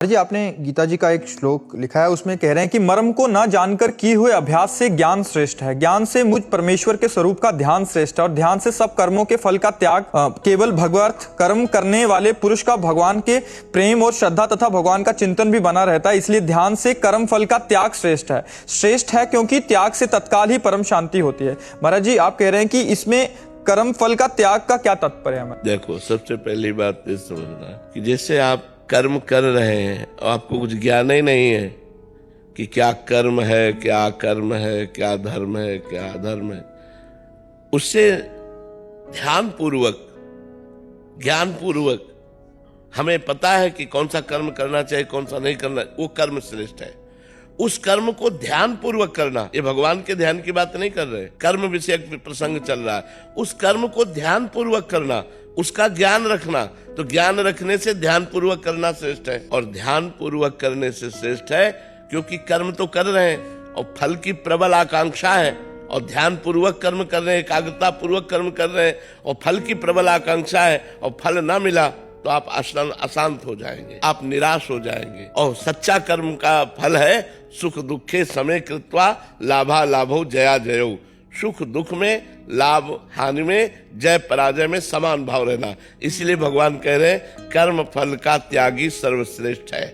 जी आपने गीता जी का एक श्लोक लिखा है, उसमें कह रहे हैं कि मर्म को न जानकर किए हुए अभ्यास से ज्ञान श्रेष्ठ है, ज्ञान से मुझ परमेश्वर के स्वरूप का ध्यान श्रेष्ठ है और ध्यान से सब कर्मों के फल का त्याग। केवल भगवत कर्म करने वाले पुरुष का भगवान के प्रेम और श्रद्धा तथा भगवान का चिंतन भी बना रहता है, इसलिए ध्यान से कर्म फल का त्याग श्रेष्ठ है। श्रेष्ठ है क्योंकि त्याग से तत्काल ही परम शांति होती है। महाराज जी आप कह रहे हैं कि इसमें कर्म फल का त्याग का क्या तात्पर्य है? देखो, सबसे पहली बात ये समझना कि जैसे आप कर्म कर रहे हैं और आपको कुछ ज्ञान ही नहीं है कि क्या कर्म है, क्या कर्म है, क्या धर्म है, क्या अधर्म है, उससे ज्ञान पूर्वक हमें पता है कि कौन सा कर्म करना चाहिए, कौन सा नहीं करना, वो कर्म श्रेष्ठ है। उस कर्म को ध्यान पूर्वक करना, ये भगवान के ध्यान की बात नहीं कर रहे, कर्म विषय प्रसंग चल रहा है। उस कर्म को ध्यान पूर्वक करना, उसका ज्ञान रखना, तो ज्ञान रखने से ध्यान पूर्वक करना श्रेष्ठ है। और ध्यान पूर्वक करने से श्रेष्ठ है क्योंकि कर्म तो कर रहे हैं और फल की प्रबल आकांक्षा है, और ध्यान पूर्वक कर्म कर रहे हैं, एकाग्रता पूर्वक कर्म कर रहे हैं और फल की प्रबल आकांक्षा है और फल ना मिला तो आप अशांत हो जाएंगे, आप निराश हो जाएंगे। और सच्चा कर्म का फल है सुख दुखे समय कृत्वा लाभा लाभो जया जयो। सुख दुख में, लाभ हानि में, जय पराजय में समान भाव रहना। इसलिए भगवान कह रहे हैं कर्म फल का त्यागी सर्वश्रेष्ठ है।